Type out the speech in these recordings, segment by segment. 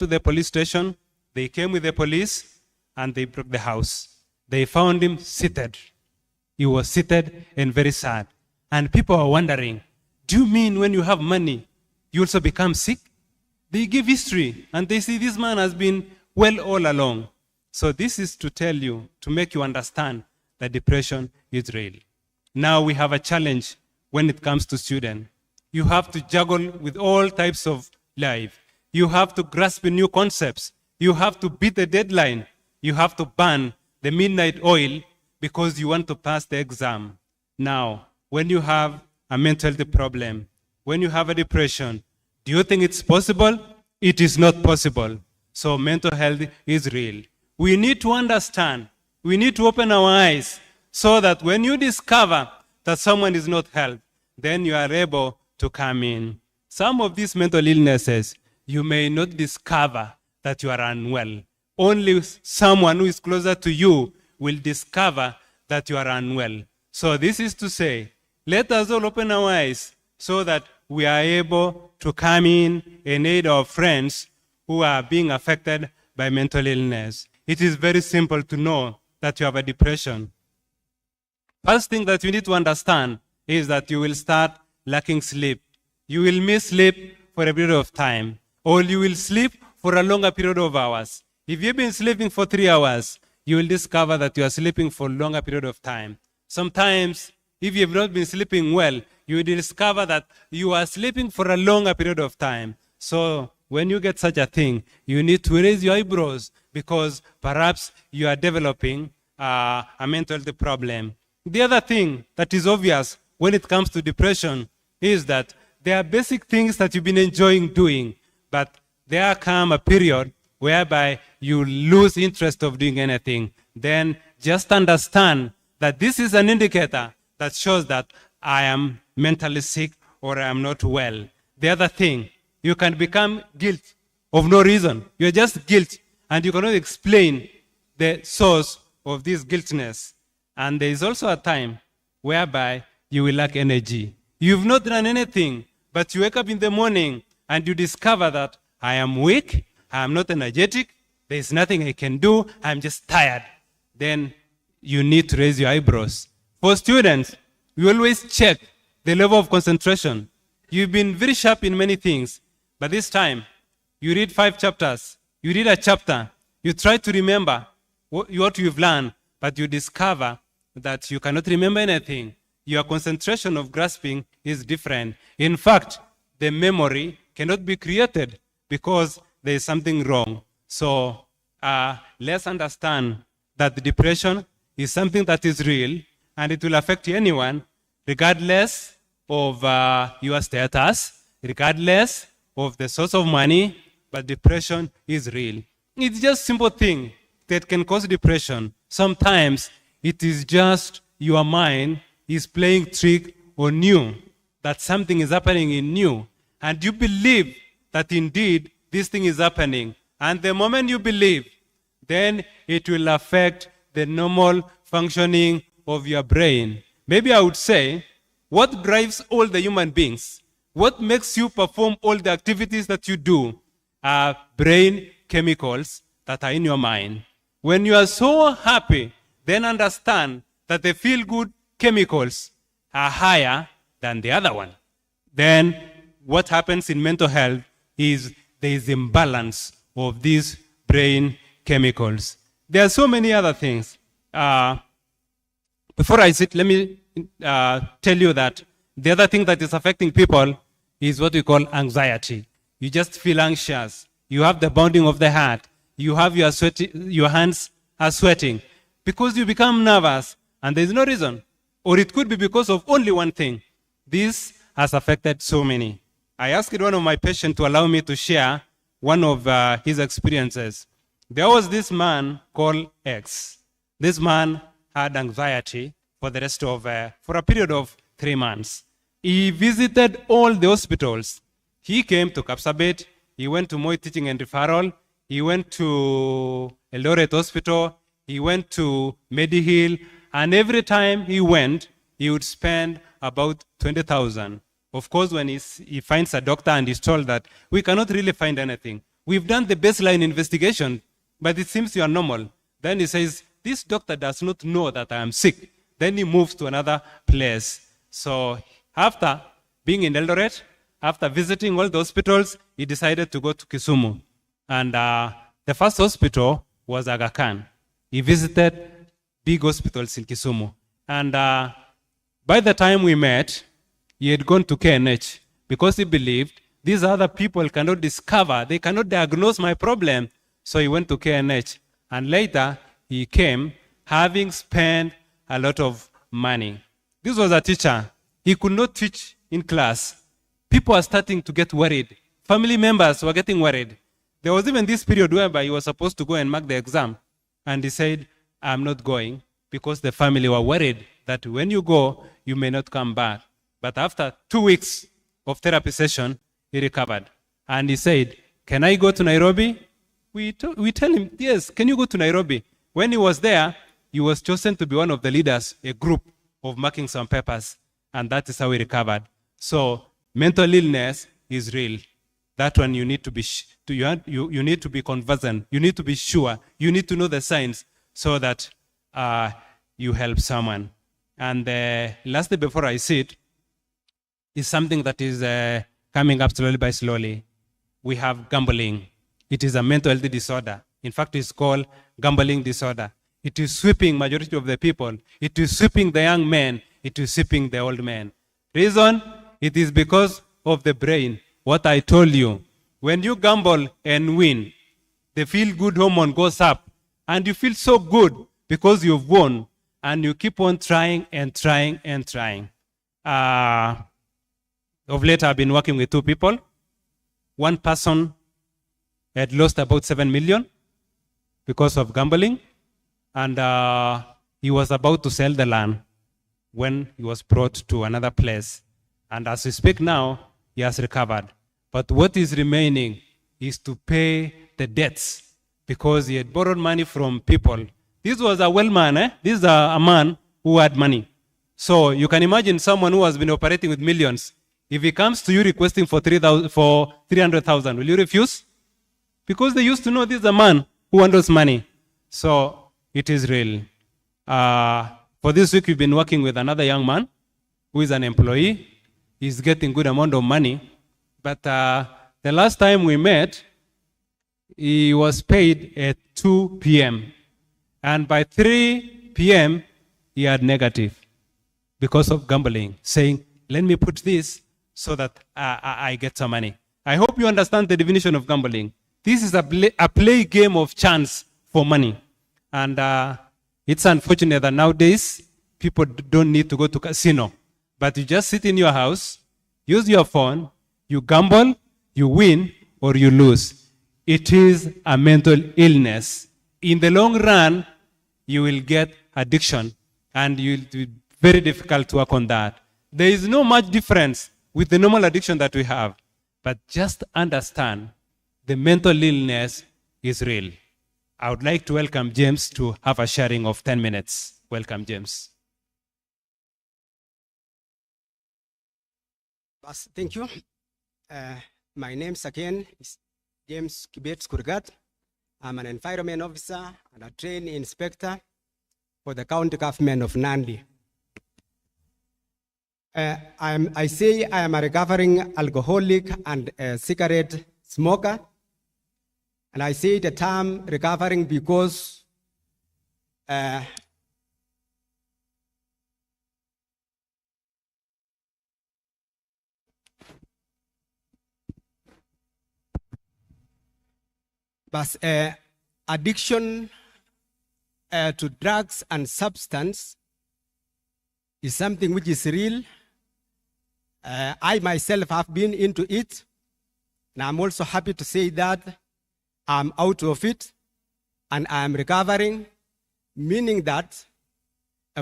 to the police station. They came with the police and they broke the house. They found him seated. He was seated and very sad. And people are wondering, do you mean when you have money, you also become sick? They give history and they see this man has been well all along. So this is to tell you, to make you understand that depression is real. Now we have a challenge when it comes to students. You have to juggle with all types of life. You have to grasp new concepts. You have to beat the deadline. You have to burn the midnight oil because you want to pass the exam. Now, when you have a mental health problem, when you have a depression, do you think it's possible? It is not possible. So mental health is real. We need to understand. We need to open our eyes so that when you discover that someone is not helped, then you are able to come in. Some of these mental illnesses, you may not discover that you are unwell. Only someone who is closer to you will discover that you are unwell. So this is to say, let us all open our eyes so that we are able to come in and aid our friends who are being affected by mental illness. It is very simple to know that you have a depression. First thing that you need to understand is that you will start lacking sleep. You will miss sleep for a period of time, or you will sleep for a longer period of hours. If you've been sleeping for 3 hours, you will discover that you are sleeping for a longer period of time. Sometimes, if you have not been sleeping well, you will discover that you are sleeping for a longer period of time. So when you get such a thing, you need to raise your eyebrows because perhaps you are developing a mental health problem. The other thing that is obvious when it comes to depression is that there are basic things that you've been enjoying doing, but there come a period whereby you lose interest of doing anything. Then just understand that this is an indicator that shows that I am mentally sick or I am not well. The other thing, you can become guilt of no reason. You're just guilt, and you cannot explain the source of this guiltiness. And there is also a time whereby you will lack energy. You've not done anything, but you wake up in the morning and you discover that I am weak, I am not energetic, there is nothing I can do, I'm just tired. Then you need to raise your eyebrows. For students, we always check the level of concentration. You've been very sharp in many things, but this time, you read 5 chapters, you read a chapter, you try to remember what you've learned, but you discover that you cannot remember anything. Your concentration of grasping is different. In fact, the memory cannot be created because there is something wrong. So let's understand that the depression is something that is real, and it will affect anyone regardless of your status, regardless of the source of money, but depression is real. It's just simple thing that can cause depression. Sometimes it is just your mind is playing trick on you, that something is happening in you, and you believe that indeed this thing is happening. And the moment you believe, then it will affect the normal functioning of your brain. Maybe I would say, what drives all the human beings? What makes you perform all the activities that you do are brain chemicals that are in your mind. When you are so happy, then understand that the feel-good chemicals are higher than the other one. Then what happens in mental health is there is imbalance of these brain chemicals. There are so many other things. Before I sit, let me tell you that the other thing that is affecting people is what we call anxiety. You just feel anxious. You have the pounding of the heart. You have your hands are sweating because you become nervous and there is no reason. Or it could be because of only one thing. This has affected so many. I asked one of my patients to allow me to share one of his experiences. There was this man called X. This man had anxiety for a period of 3 months. He visited all the hospitals. He came to Kapsabet. He went to Moi Teaching and Referral. He went to Eldoret Hospital. He went to Medihill. And every time he went, he would spend about 20,000. Of course, when he finds a doctor and he's told that we cannot really find anything, we've done the baseline investigation, but it seems you are normal. Then he says, this doctor does not know that I am sick. Then he moves to another place. So after being in Eldoret, after visiting all the hospitals, he decided to go to Kisumu. And the first hospital was Aga Khan. He visited big hospitals in Kisumu. And by the time we met, he had gone to KNH because he believed these other people cannot discover, they cannot diagnose my problem. So he went to KNH. And later, he came having spent a lot of money. This was a teacher. He could not teach in class. People are starting to get worried. Family members were getting worried. There was even this period whereby he was supposed to go and mark the exam. And he said, I'm not going, because the family were worried that when you go, you may not come back. But after 2 weeks of therapy session, he recovered. And he said, can I go to Nairobi? We tell him, yes, can you go to Nairobi? When he was there, he was chosen to be one of the leaders, a group of marking some papers. And that is how he recovered. So mental illness is real. That one you need to be, you need to be conversant. You need to be sure. You need to know the signs so that you help someone. And lastly, before I sit, is something that is coming up slowly by slowly. We have gambling. It is a mental health disorder. In fact, it's called gambling disorder. It is sweeping majority of the people. It is sweeping the young men. It is sweeping the old men. Reason? It is because of the brain. What I told you. When you gamble and win, the feel-good hormone goes up. And you feel so good because you've won. And you keep on trying and trying and trying. Of late, I've been working with 2 people. One person had lost about 7 million because of gambling. And he was about to sell the land when he was brought to another place. And as we speak now, he has recovered. But what is remaining is to pay the debts because he had borrowed money from people. This was a well man. This is a man who had money. So you can imagine someone who has been operating with millions. If he comes to you requesting for 300,000, will you refuse? Because they used to know this is a man who handles money. So it is real. For this week, we've been working with another young man who is an employee. He's getting good amount of money. But the last time we met, he was paid at 2 p.m. And by 3 p.m., he had negative because of gambling, saying, let me put this so that I get some money. I hope you understand the definition of gambling. This is a play game of chance for money. And it's unfortunate that nowadays, people don't need to go to casino. But you just sit in your house, use your phone, you gamble, you win, or you lose. It is a mental illness. In the long run, you will get addiction, and it will be very difficult to work on that. There is no much difference with the normal addiction that we have. But just understand, the mental illness is real. I would like to welcome James to have a sharing of 10 minutes. Welcome, James. Thank you. My name again is James Kibet Kurgat. I'm an environment officer and a trained inspector for the county government of Nandi. I say I am a recovering alcoholic and a cigarette smoker. And I say the term recovering because addiction to drugs and substance is something which is real. I myself have been into it, and I'm also happy to say that I'm out of it and I'm recovering, meaning that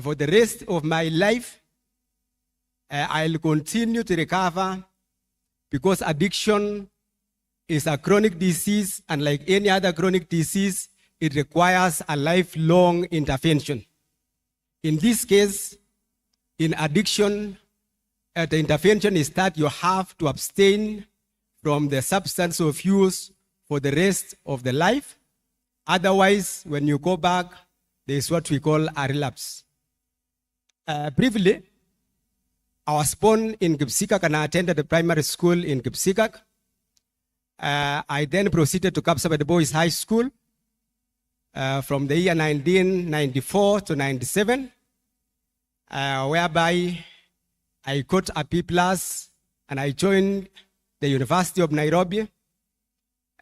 for the rest of my life, I'll continue to recover because addiction is a chronic disease, and like any other chronic disease, it requires a lifelong intervention. In this case, in addiction, the intervention is that you have to abstain from the substance of use for the rest of the life. Otherwise, when you go back, there is what we call a relapse. Briefly, I was born in Kipsigak and I attended the primary school in Kipsigak. I then proceeded to Kapsabet Boys High School from the year 1994 to 97, whereby I got a B+ and I joined the University of Nairobi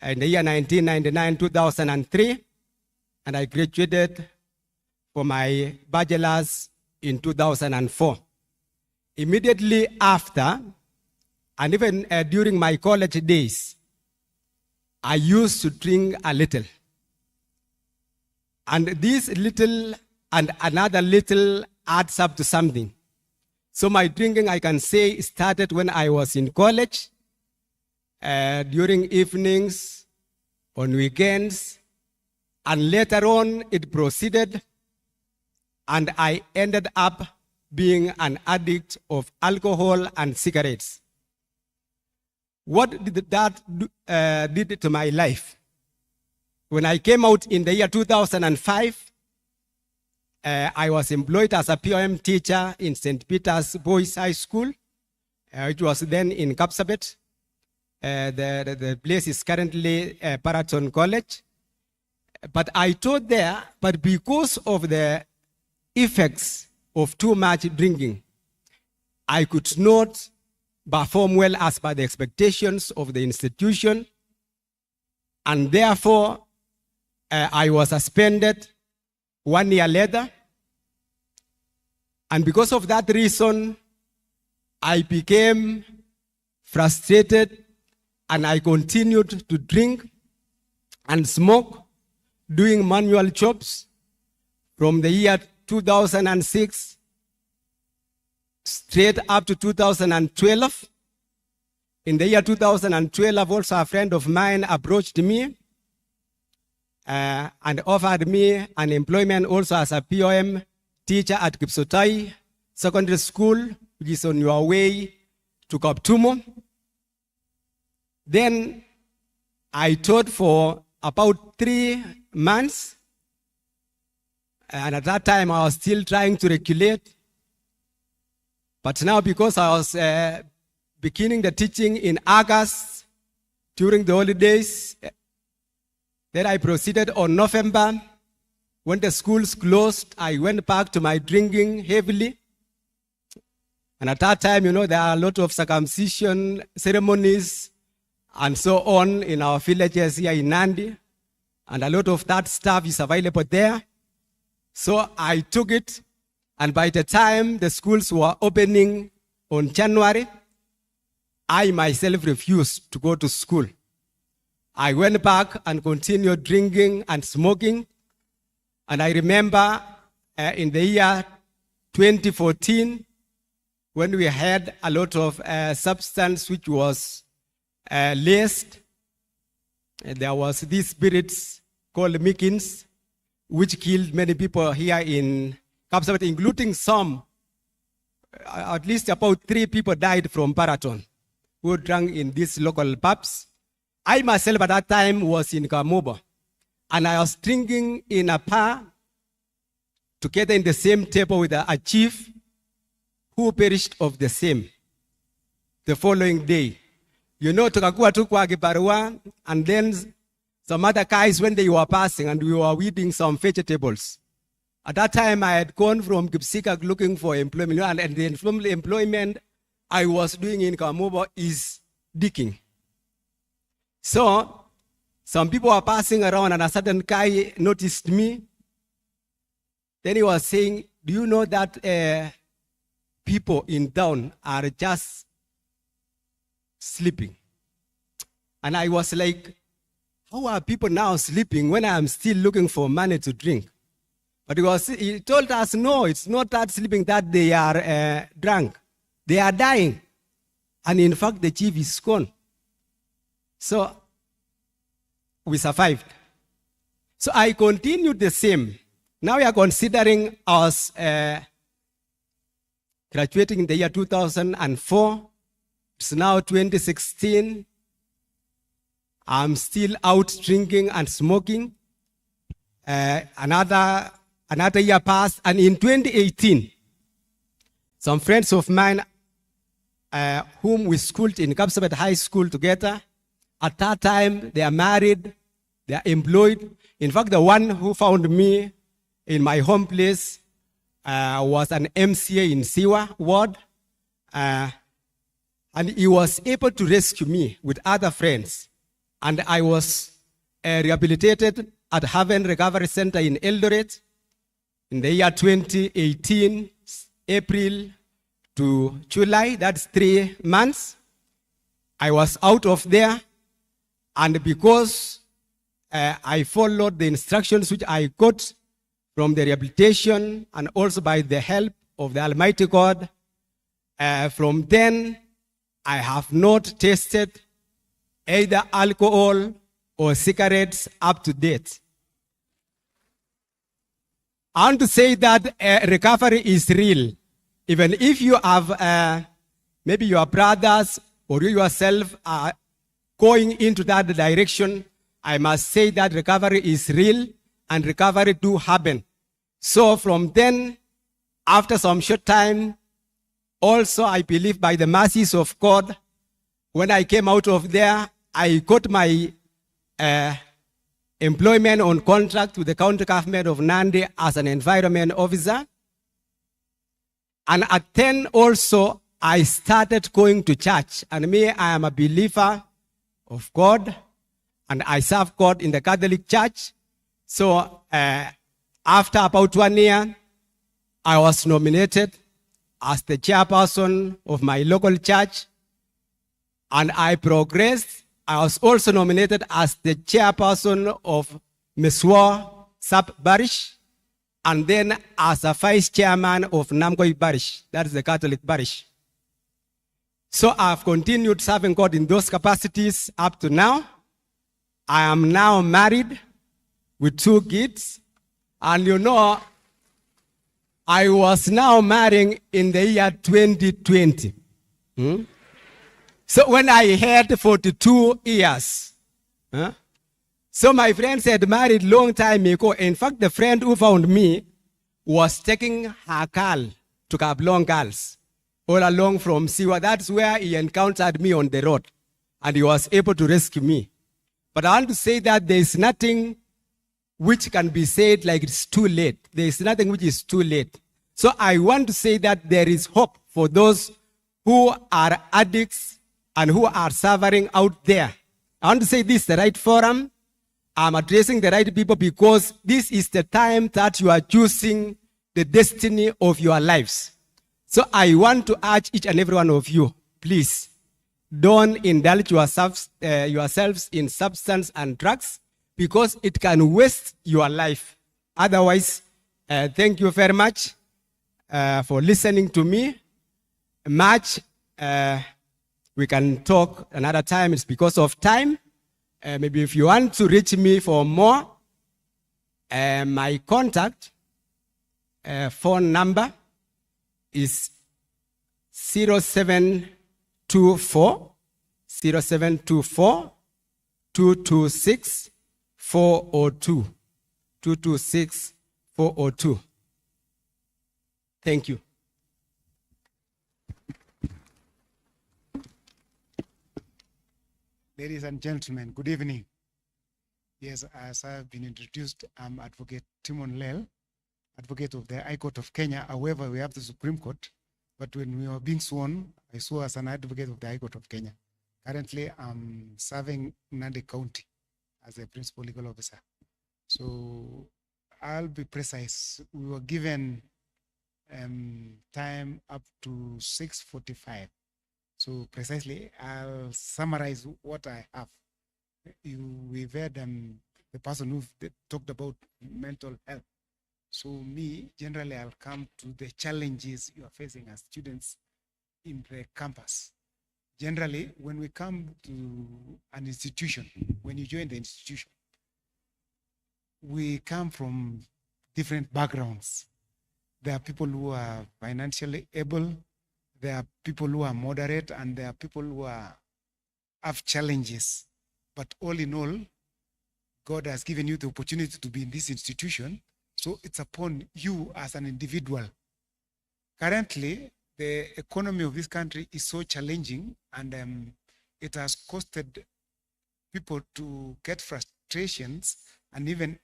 in the year 1999-2003, and I graduated for my bachelor's in 2004. Immediately after, and even during my college days, I used to drink a little. And this little and another little adds up to something. So my drinking, I can say, started when I was in college, during evenings, on weekends, and later on it proceeded, and I ended up being an addict of alcohol and cigarettes. What did that did to my life? When I came out in the year 2005, I was employed as a POM teacher in St. Peter's Boys High School, which was then in Kapsabet. The place is currently Paraton College. But I taught there, but because of the effects of too much drinking, I could not perform well as per the expectations of the institution, and therefore I was suspended 1 year later. And because of that reason, I became frustrated and I continued to drink and smoke, doing manual jobs from the year 2006 straight up to 2012. In the year 2012, also a friend of mine approached me and offered me an employment also as a POM teacher at Kipsotai Secondary School, which is on your way to Kaptumo. Then I taught for about 3 months. And at that time, I was still trying to regulate. But now, because I was beginning the teaching in August during the holidays, then I proceeded on November. When the schools closed, I went back to my drinking heavily. And at that time, you know, there are a lot of circumcision ceremonies and so on in our villages here in Nandi. And a lot of that stuff is available there. So I took it. And by the time the schools were opening on January, I myself refused to go to school. I went back and continued drinking and smoking. And I remember in the year 2014, when we had a lot of substance which was laced, there was these spirits called Mikins, which killed many people here in Kapsabet, including some, at least about 3 people died from Paraton, who drank in these local pubs. I myself at that time was in Kamobo, and I was drinking in a bar together in the same table with a chief who perished of the same the following day. You know, tukakuwa tu kwa kibarua, and then some other guys, when they were passing, and we were weeding some vegetables. At that time, I had gone from Kipsigak looking for employment, and the employment I was doing in Kamobo is digging. So, some people were passing around, and a certain guy noticed me. Then he was saying, do you know that people in town are just sleeping? And I was like, how are people now sleeping when I am still looking for money to drink? But he told us, no, it's not that sleeping that they are drunk. They are dying. And in fact, the chief is gone. So we survived. So I continued the same. Now we are considering us graduating in the year 2004. It's now 2016. I'm still out drinking and smoking. Another year passed, and in 2018, some friends of mine, whom we schooled in Kapsabet High School together, at that time they are married, they are employed. In fact, the one who found me in my home place was an MCA in Siwa ward, and he was able to rescue me with other friends. And I was rehabilitated at Haven Recovery Center in Eldoret in the year 2018, April to July. That's 3 months. I was out of there, and because I followed the instructions which I got from the rehabilitation and also by the help of the Almighty God, from then I have not tasted either alcohol or cigarettes up to date. I want to say that recovery is real. Even if you have, maybe your brothers or you yourself are going into that direction, I must say that recovery is real and recovery do happen. So from then, after some short time, also I believe by the mercies of God, when I came out of there, I got my employment on contract with the county government of Nandi as an environment officer. And at 10 also, I started going to church. And me, I am a believer of God, and I serve God in the Catholic Church. So after about 1 year, I was nominated as the chairperson of my local church, and I progressed. I was also nominated as the chairperson of Meswa Sub-Parish, and then as a vice chairman of Namgoi Parish, that is the Catholic Parish. So I've continued serving God in those capacities up to now. I am now married with 2 kids, and you know, I was now marrying in the year 2020. So when I had 42 years, so my friends had married long time ago. In fact, the friend who found me was taking her girl to Kablong girls all along from Siwa. That's where he encountered me on the road, and he was able to rescue me. But I want to say that there is nothing which can be said like it's too late. There is nothing which is too late. So I want to say that there is hope for those who are addicts and who are suffering out there. I want to say this is the right forum. I'm addressing the right people because this is the time that you are choosing the destiny of your lives. So I want to urge each and every one of you, please, don't indulge yourselves in substance and drugs because it can waste your life. Otherwise, thank you very much for listening to me. Much we can talk another time. It's because of time. Maybe if you want to reach me for more, my contact phone number is 0724 226 402. 226 402. Thank you. Ladies and gentlemen, good evening. Yes, as I've been introduced, I'm Advocate Timon Lel, advocate of the High Court of Kenya. However, we have the Supreme Court, but when we were being sworn, I swore as an advocate of the High Court of Kenya. Currently, I'm serving Nandi County as a principal legal officer. So I'll be precise. We were given time up to 6:45. So precisely, I'll summarize what I have. We've heard the person who talked about mental health. So me, generally, I'll come to the challenges you are facing as students in the campus. Generally, when we come to an institution, when you join the institution, we come from different backgrounds. There are people who are financially able, there are people who are moderate, and there are people who have challenges But all in all, God has given you the opportunity to be in this institution. So it's upon you as an individual. Currently, the economy of this country is so challenging, and it has costed people to get frustrations and even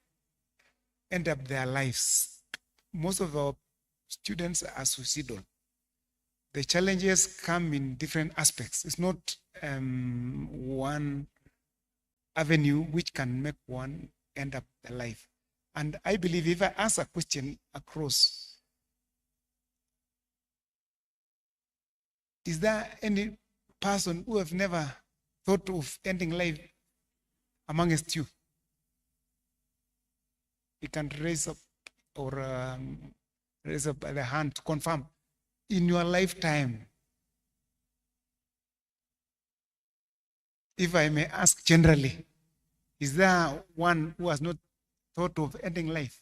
end up their lives. Most of our students are suicidal. The challenges come in different aspects. It's not one avenue which can make one end up their life. And I believe if I ask a question across, is there any person who have never thought of ending life amongst you? You can raise up or raise up the hand to confirm. In your lifetime, if I may ask generally, is there one who has not thought of ending life?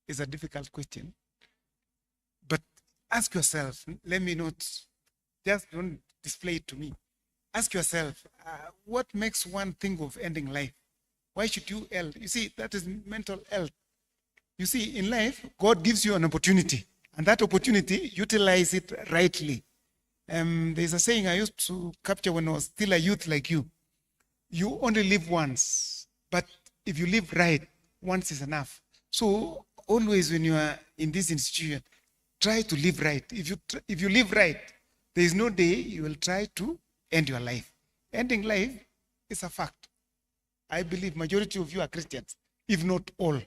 It's a difficult question. But ask yourself, let me not, just don't display it to me. Ask yourself, what makes one think of ending life? Why should you end? You see, that is mental health. You see, in life, God gives you an opportunity, and that opportunity, utilize it rightly. There's a saying I used to capture when I was still a youth like you. You only live once, but if you live right, once is enough. So always when you are in this institution, try to live right. If you live right, there is no day you will try to end your life. Ending life is a fact. I believe majority of you are Christians, if not all.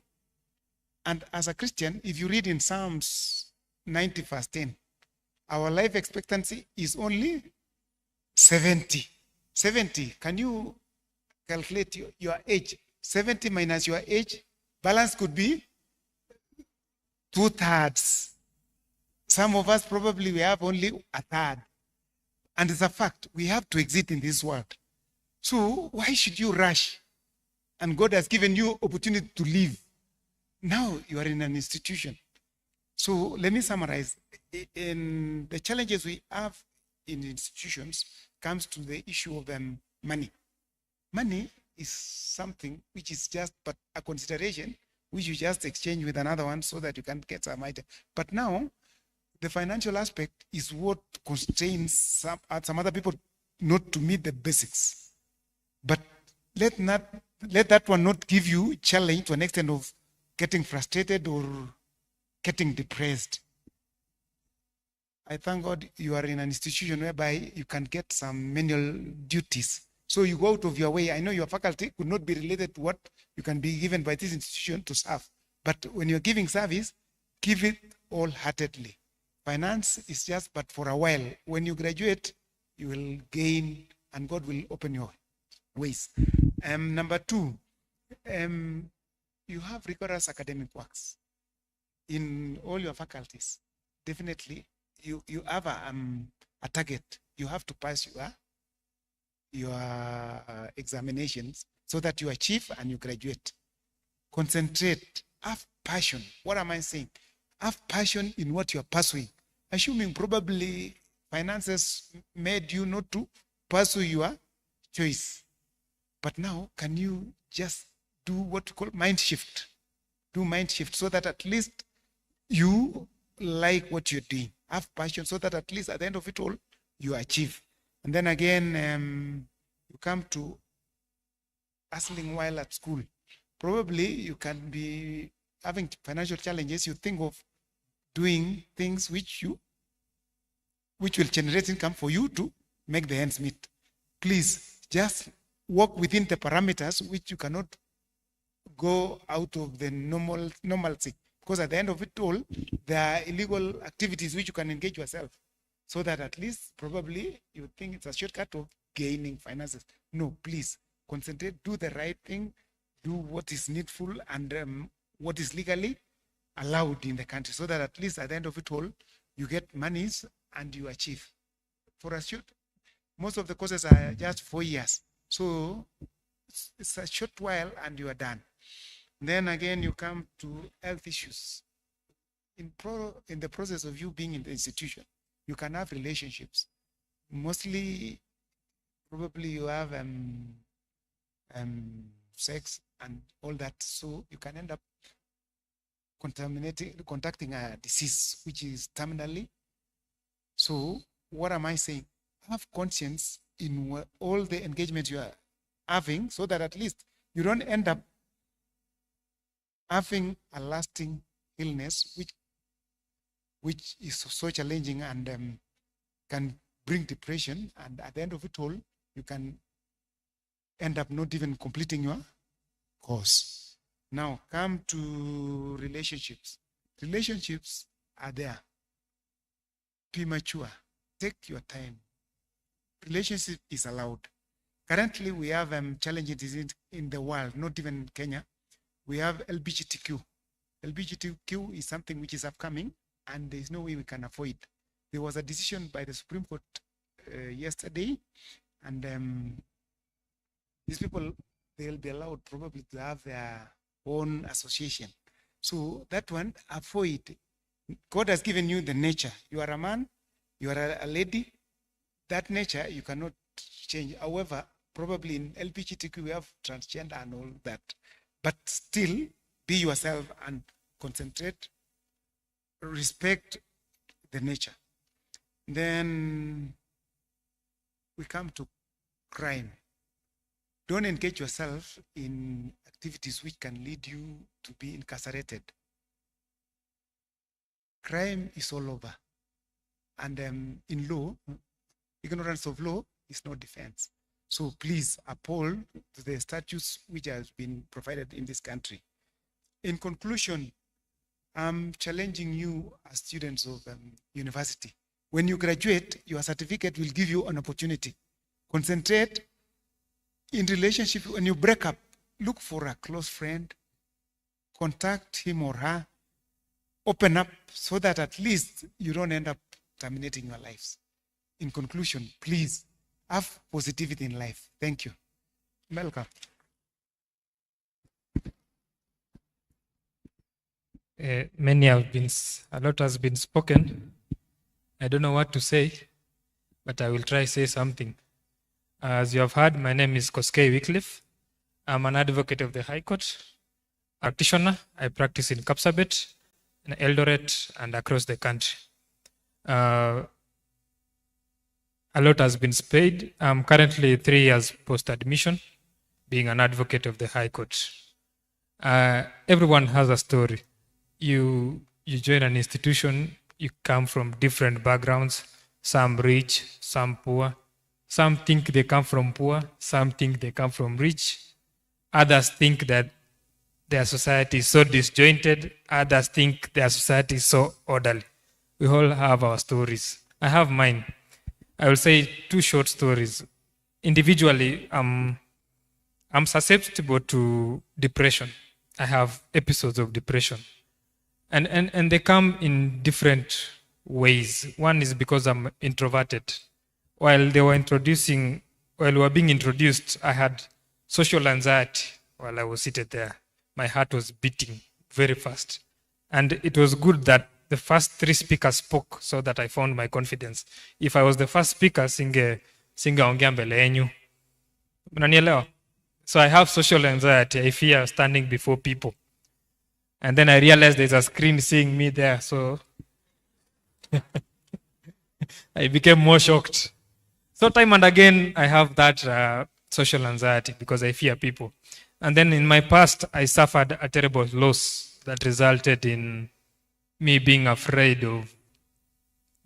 And as a Christian, if you read in Psalms 90 verse 10, our life expectancy is only 70. 70. Can you calculate your age? 70 minus your age, balance could be 2/3. Some of us probably we have only 1/3. And it's a fact, we have to exist in this world. So why should you rush? And God has given you opportunity to live. Now you are in an institution. So let me summarize. In the challenges we have in institutions comes to the issue of money. Money is something which is just but a consideration which you just exchange with another one so that you can get some item. But now the financial aspect is what constrains some other people not to meet the basics. But let that one not give you challenge to an extent of getting frustrated or getting depressed. I thank God you are in an institution whereby you can get some manual duties. So you go out of your way. I know your faculty could not be related to what you can be given by this institution to serve. But when you're giving service, give it wholeheartedly. Finance is just but for a while. When you graduate, you will gain and God will open your ways. Number two, you have rigorous academic works in all your faculties. Definitely, you have a target. You have to pass your examinations so that you achieve and you graduate. Concentrate. Have passion. What am I saying? Have passion in what you are pursuing. Assuming probably finances made you not to pursue your choice. But now, can you just do what you call mind shift? Do mind shift so that at least you like what you're doing. Have passion so that at least at the end of it all, you achieve. And then again, you come to hustling while at school. Probably you can be having financial challenges. You think of doing things which will generate income for you to make the ends meet. Please just work within the parameters which you cannot go out of the normalcy. Because at the end of it all, there are illegal activities which you can engage yourself. So that at least probably you think it's a shortcut of gaining finances. No, please concentrate, do the right thing, do what is needful and what is legally allowed in the country. So that at least at the end of it all, you get monies and you achieve. For a short, most of the courses are just 4 years. So it's a short while and you are done. Then again, you come to health issues. In the process of you being in the institution, you can have relationships. Mostly probably you have sex and all that, so you can end up contacting a disease which is terminally. So what am I saying? Have conscience in all the engagements you are having, so that at least you don't end up having a lasting illness which is so challenging and can bring depression, and at the end of it all, you can end up not even completing your course. Now, come to relationships. Relationships are there. Be mature. Take your time. Relationship is allowed. Currently, we have challenges in the world, not even Kenya. We have LGBTQ. LGBTQ is something which is upcoming, and there's no way we can avoid. There was a decision by the Supreme Court yesterday, and these people, they'll be allowed probably to have their own association. So that one, avoid. God has given you the nature. You are a man, you are a lady. That nature you cannot change. However, probably in LGBTQ we have transgender and all that. But still, be yourself and concentrate, respect the nature. Then we come to crime. Don't engage yourself in activities which can lead you to be incarcerated. Crime is all over. And in law, ignorance of law is no defense. So please uphold the statutes which has been provided in this country. In conclusion, I'm challenging you as students of university. When you graduate, your certificate will give you an opportunity. Concentrate in relationship. When you break up, look for a close friend, contact him or her, open up so that at least you don't end up terminating your lives. In conclusion, please have positivity in life. Thank you. Welcome. A lot has been spoken. I don't know what to say, but I will try to say something. As you have heard, my name is Koskei Wycliffe. I'm an advocate of the High Court, a practitioner. I practice in Kapsabet, in Eldoret, and across the country. A lot has been said. I'm currently 3 years post-admission, being an advocate of the High Court. Everyone has a story. You join an institution, you come from different backgrounds, some rich, some poor. Some think they come from poor, some think they come from rich. Others think that their society is so disjointed, others think their society is so orderly. We all have our stories. I have mine. I will say 2 short stories. Individually, I'm susceptible to depression. I have episodes of depression. And they come in different ways. One is because I'm introverted. While we were being introduced, I had social anxiety while I was seated there. My heart was beating very fast. And it was good that the first 3 speakers spoke so that I found my confidence. If I was the first speaker, singeongea mbele yenyu. Mnanielewa? So I have social anxiety. I fear standing before people. And then I realized there's a screen seeing me there. So I became more shocked. So time and again, I have that social anxiety because I fear people. And then in my past, I suffered a terrible loss that resulted in me being afraid of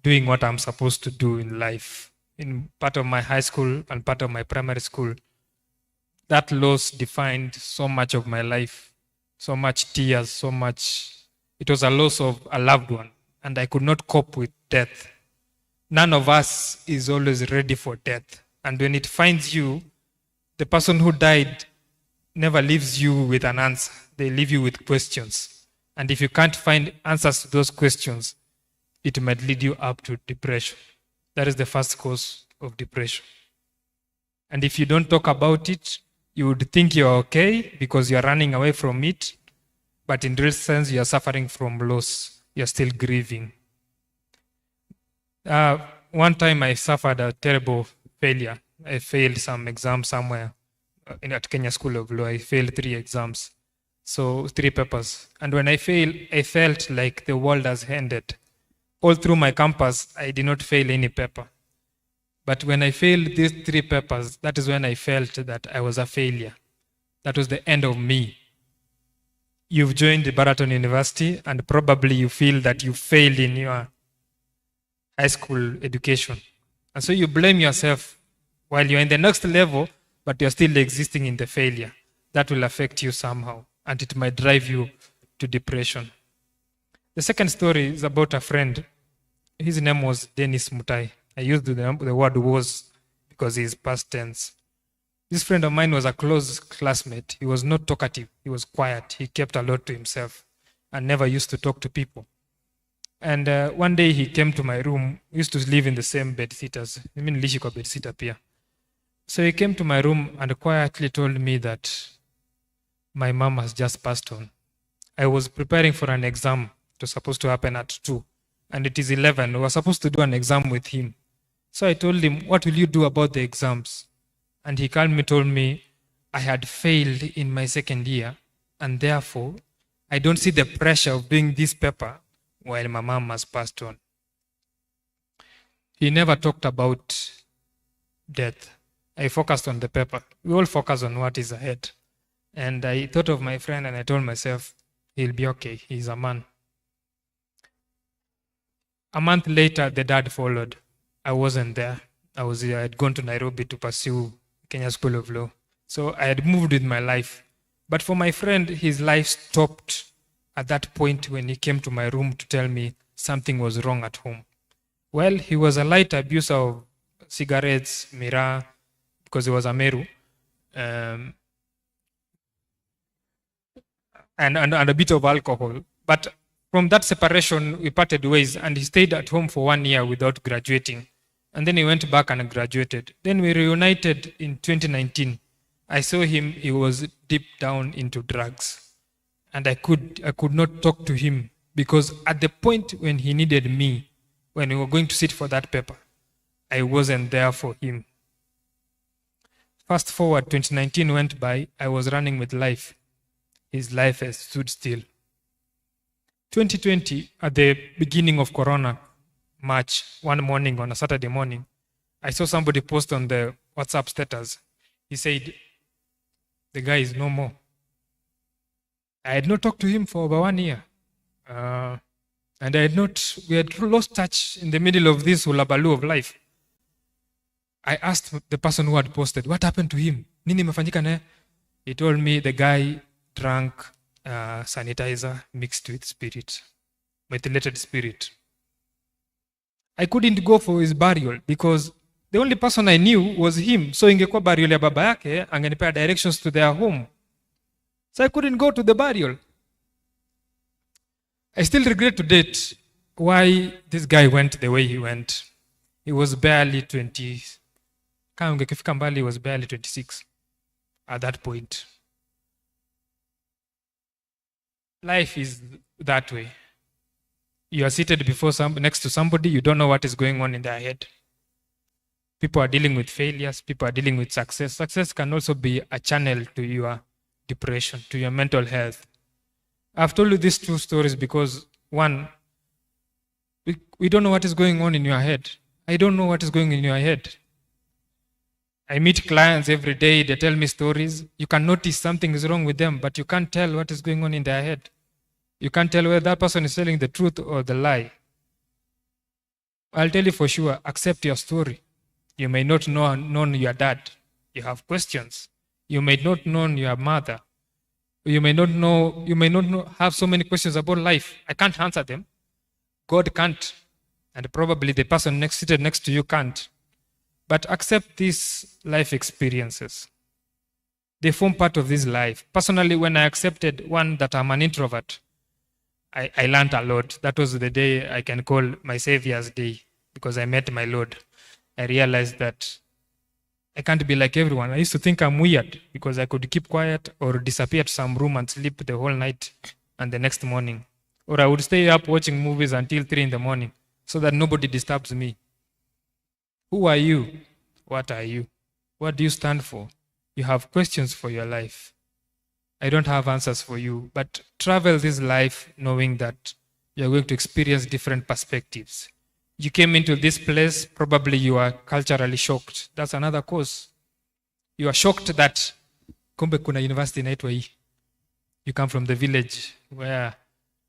doing what I'm supposed to do in life. In part of my high school and part of my primary school, that loss defined so much of my life, so much tears, so much. It was a loss of a loved one, and I could not cope with death. None of us is always ready for death. And when it finds you, the person who died never leaves you with an answer. They leave you with questions. And if you can't find answers to those questions, it might lead you up to depression. That is the first cause of depression. And if you don't talk about it, you would think you're okay because you're running away from it. But in real sense, you're suffering from loss. You're still grieving. One time I suffered a terrible failure I failed some exam somewhere at Kenya School of Law. I failed 3 exams, so 3 papers. And when I failed, I felt like the world has ended. All through my campus, I did not fail any paper. But when I failed these 3 papers, that is when I felt that I was a failure. That was the end of me. You've joined the Baraton University and probably you feel that you failed in your high school education. And so you blame yourself while you're in the next level, but you're still existing in the failure. That will affect you somehow, and it might drive you to depression. The second story is about a friend. His name was Dennis Mutai. I used the word was because he's past tense. This friend of mine was a close classmate. He was not talkative. He was quiet. He kept a lot to himself and never used to talk to people. And one day he came to my room. We used to live in the same bed sitters. I mean, nilishi bed sitter pia. So he came to my room and quietly told me that my mom has just passed on. I was preparing for an exam. It was supposed to happen at 2. And it is 11. We were supposed to do an exam with him. So I told him, what will you do about the exams? And he calmly told me, I had failed in my second year, and therefore, I don't see the pressure of doing this paper while my mom has passed on. He never talked about death. I focused on the paper. We all focus on what is ahead. And I thought of my friend and I told myself, he'll be okay. He's a man. A month later, the dad followed. I wasn't there. I had gone to Nairobi to pursue Kenya School of Law. So I had moved with my life. But for my friend, his life stopped at that point when he came to my room to tell me something was wrong at home. Well, he was a light abuser of cigarettes, miraa, because he was a Meru, and a bit of alcohol. But from that separation, we parted ways, and he stayed at home for 1 year without graduating. And then he went back and graduated. Then we reunited in 2019. I saw him, he was deep down into drugs. And I could not talk to him because at the point when he needed me, when we were going to sit for that paper, I wasn't there for him. Fast forward, 2019 went by, I was running with life. His life has stood still. 2020, at the beginning of Corona, March, one morning, on a Saturday morning, I saw somebody post on the WhatsApp status. He said, the guy is no more. I had not talked to him for over 1 year. And we had lost touch in the middle of this hulabaloo of life. I asked the person who had posted, what happened to him? Nini imefanyika naye? He told me the guy drank sanitizer mixed with spirit, methylated spirit. I couldn't go for his burial because the only person I knew was him. So ingekuwa burial ya baba yake, angenipea directions to their home. So I couldn't go to the burial. I still regret to date why this guy went the way he went. He was barely 20. Kama ungekifika mbali, he was barely 26 at that point. Life is that way. You are seated next to somebody, you don't know what is going on in their head. People are dealing with failures, people are dealing with success. Success can also be a channel to your depression, to your mental health. I've told you these 2 stories because, one, we don't know what is going on in your head. I don't know what is going on in your head. I meet clients every day, they tell me stories. You can notice something is wrong with them, but you can't tell what is going on in their head. You can't tell whether that person is telling the truth or the lie. I'll tell you for sure, accept your story. You may not know your dad. You have questions. You may not know your mother. You may not have so many questions about life. I can't answer them. God can't. And probably the person seated next to you can't. But accept these life experiences. They form part of this life. Personally, when I accepted, one, that I'm an introvert, I learned a lot. That was the day I can call my Savior's Day because I met my Lord. I realized that I can't be like everyone. I used to think I'm weird because I could keep quiet or disappear to some room and sleep the whole night and the next morning. Or I would stay up watching movies until 3 in the morning so that nobody disturbs me. Who are you? What are you? What do you stand for? You have questions for your life. I don't have answers for you, but travel this life knowing that you're going to experience different perspectives. You came into this place, probably you are culturally shocked. That's another cause. You are shocked that kumbe kuna university inaitwa hii. You come from the village where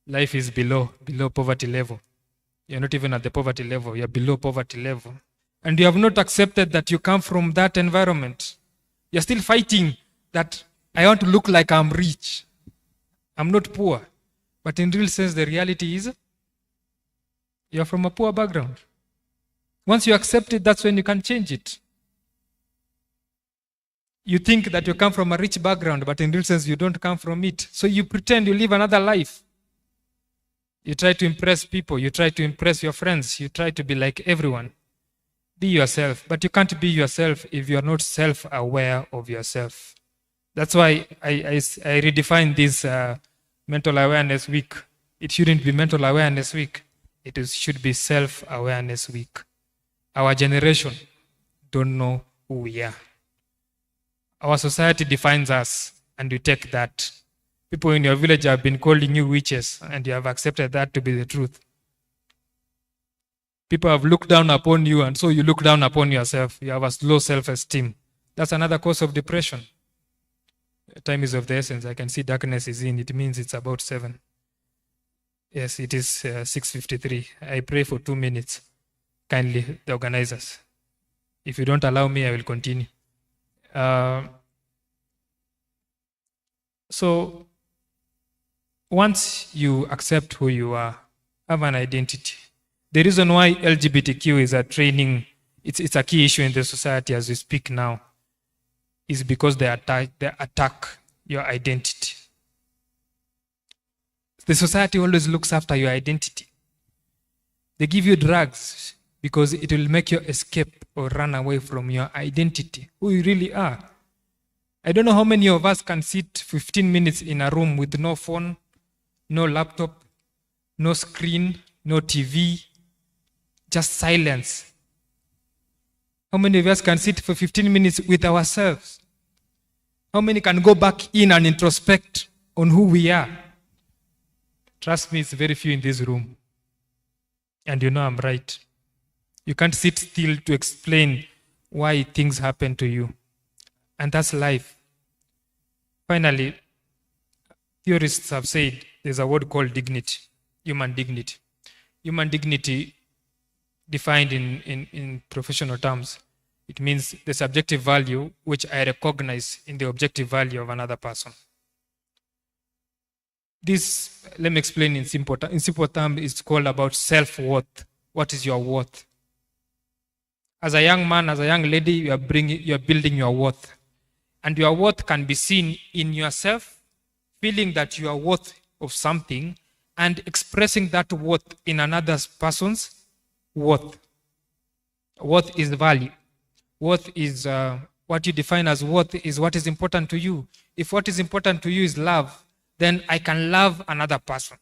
life is below poverty level. You're not even at the poverty level, you're below poverty level. And you have not accepted that you come from that environment. You're still fighting that I want to look like I'm rich. I'm not poor. But in real sense, the reality is you're from a poor background. Once you accept it, that's when you can change it. You think that you come from a rich background, but in real sense, you don't come from it. So you pretend you live another life. You try to impress people. You try to impress your friends. You try to be like everyone. Be yourself. But you can't be yourself if you're not self-aware of yourself. That's why I redefine this mental awareness week. It shouldn't be mental awareness week. Should be self-awareness week. Our generation don't know who we are. Our society defines us, and you take that. People in your village have been calling you witches, and you have accepted that to be the truth. People have looked down upon you, and so you look down upon yourself. You have a low self-esteem. That's another cause of depression. Time is of the essence. I can see darkness is in. It means it's about 7. Yes, it is 6:53. I pray for 2 minutes. Kindly, the organizers. If you don't allow me, I will continue. So, once you accept who you are, have an identity. The reason why LGBTQ is a training, it's a key issue in the society as we speak now, is because they attack your identity. The society always looks after your identity. They give you drugs because it will make you escape or run away from your identity, who you really are. I don't know how many of us can sit 15 minutes in a room with no phone, no laptop, no screen, no TV, just silence. How many of us can sit for 15 minutes with ourselves? How many can go back in and introspect on who we are? Trust me, it's very few in this room. And you know I'm right. You can't sit still to explain why things happen to you. And that's life. Finally, theorists have said there's a word called dignity, human dignity. Human dignity, defined in professional terms, it means the subjective value which I recognize in the objective value of another person. This, let me explain in simple terms, it's called about self-worth. What is your worth? As a young man, as a young lady, you are building your worth. And your worth can be seen in yourself, feeling that you are worth of something, and expressing that worth in another person's worth. Worth is value. Worth is what you define as worth is what is important to you. If what is important to you is love, then I can love another person.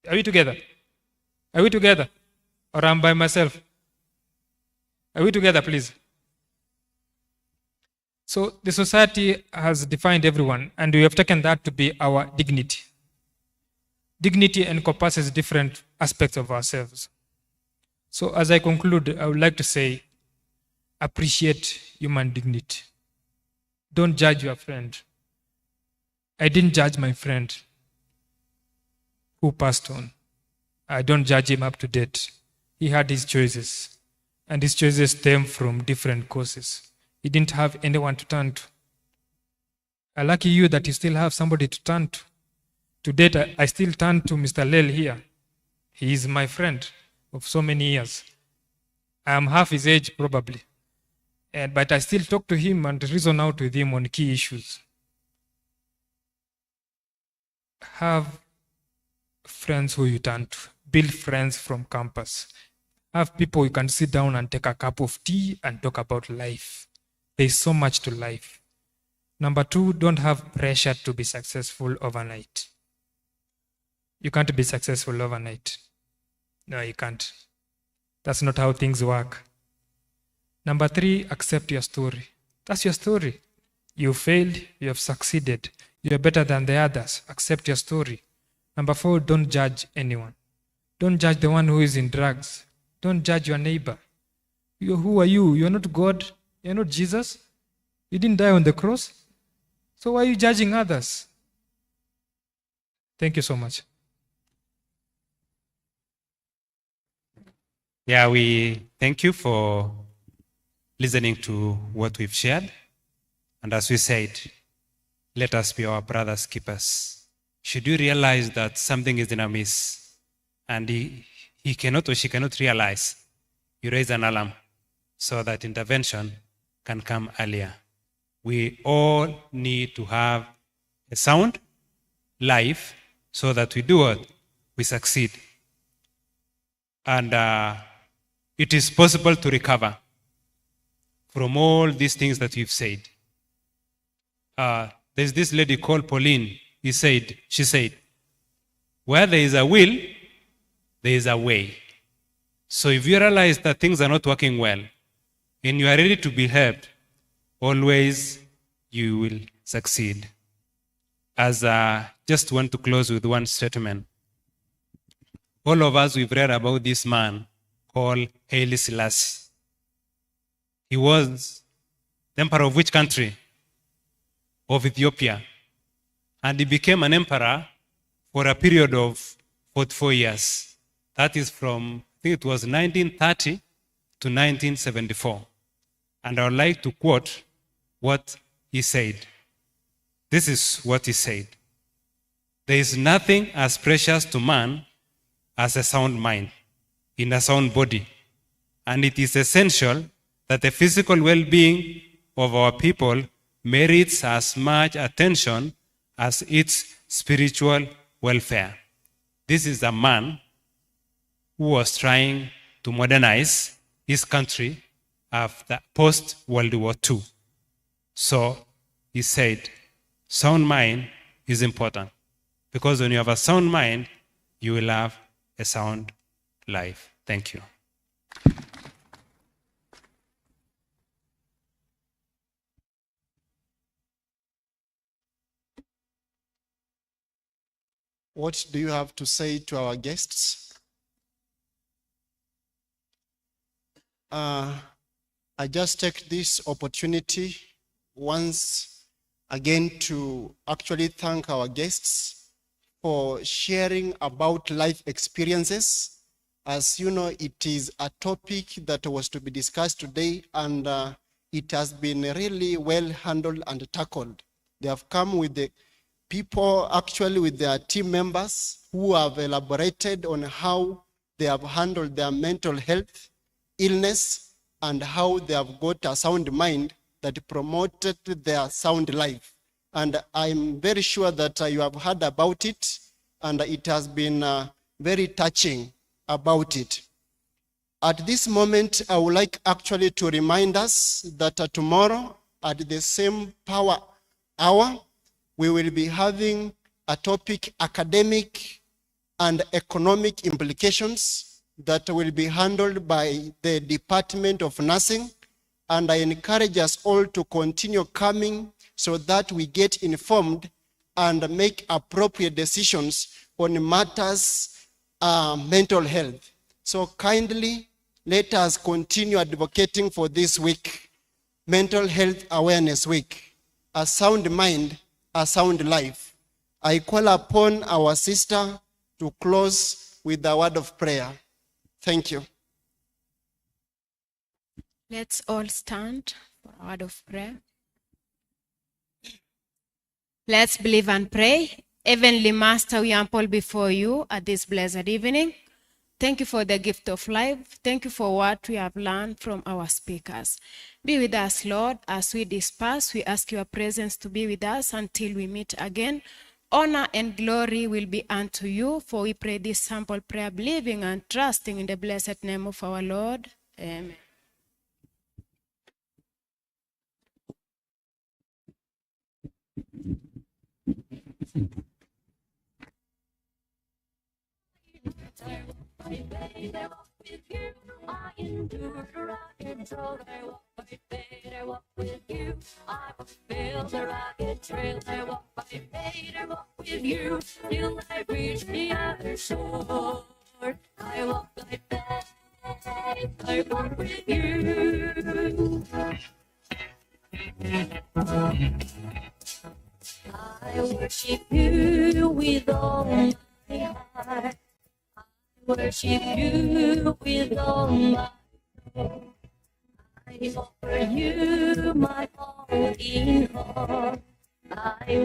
Are we together? Are we together? Or I'm by myself? Are we together, please? So the society has defined everyone, and we have taken that to be our dignity. Dignity encompasses different aspects of ourselves. So as I conclude, I would like to say, appreciate human dignity. Don't judge your friend. I didn't judge my friend who passed on. I don't judge him up to date. He had his choices, and his choices stem from different causes. He didn't have anyone to turn to. Lucky you that you still have somebody to turn to. To date, I still turn to Mr. Lel here. He is my friend of so many years. I am half his age probably. But I still talk to him and reason out with him on key issues. Have friends who you turn to. Build friends from campus. Have people you can sit down and take a cup of tea and talk about life. There's so much to life. Number 2, don't have pressure to be successful overnight. You can't be successful overnight. No, you can't. That's not how things work. Number 3, accept your story. That's your story. You failed, you have succeeded. You are better than the others. Accept your story. Number 4, don't judge anyone. Don't judge the one who is in drugs. Don't judge your neighbor. Who are you? You're not God. You're not Jesus. You didn't die on the cross. So why are you judging others? Thank you so much. Yeah, we thank you for listening to what we've shared. And as we said, let us be our brother's keepers. Should you realize that something is in amiss and he cannot or she cannot realize, you raise an alarm so that intervention can come earlier. We all need to have a sound life so that we do what? We succeed. And it is possible to recover from all these things that we've said. There's this lady called Pauline. She said, where there is a will, there is a way. So if you realize that things are not working well and you are ready to be helped, always you will succeed. As I just want to close with one statement. All of us, we've read about this man called Haile Selassie. He was the emperor of which country? Of Ethiopia. And he became an emperor for a period of 44 years. That is from, I think it was 1930 to 1974. And I would like to quote what he said. This is what he said. There is nothing as precious to man as a sound mind in a sound body. And it is essential that the physical well-being of our people merits as much attention as its spiritual welfare. This is a man who was trying to modernize his country after post-World War II. So he said, sound mind is important because when you have a sound mind, you will have a sound life. Thank you. What do you have to say to our guests? I just take this opportunity once again to actually thank our guests for sharing about life experiences. As you know, it is a topic that was to be discussed today, and it has been really well handled and tackled. They have come with the people, actually with their team members, who have elaborated on how they have handled their mental health, illness, and how they have got a sound mind that promoted their sound life. And I'm very sure that you have heard about it, and it has been very touching about it. At this moment, I would like actually to remind us that tomorrow at the same power hour, we will be having a topic, academic and economic implications, that will be handled by the Department of Nursing. And I encourage us all to continue coming so that we get informed and make appropriate decisions on matters mental health. So kindly let us continue advocating for this week, Mental Health Awareness Week, a sound mind, a sound life. I call upon our sister to close with a word of prayer. Thank you. Let's all stand for a word of prayer. Let's believe and pray. Heavenly Master, we humble before you at this blessed evening. Thank you for the gift of life. Thank you for what we have learned from our speakers. Be with us, Lord, as we disperse. We ask your presence to be with us until we meet again. Honor and glory will be unto you, for we pray this simple prayer, believing and trusting in the blessed name of our Lord. Amen. with you. I endure the rugged road. I walk by faith, I walk with you. I will fail the rugged trail. I walk by faith, I walk with you. Till I reach the other shore. I walk by faith, I walk with you. I worship you with all my heart. I worship you with all my soul. I offer you my all in all. I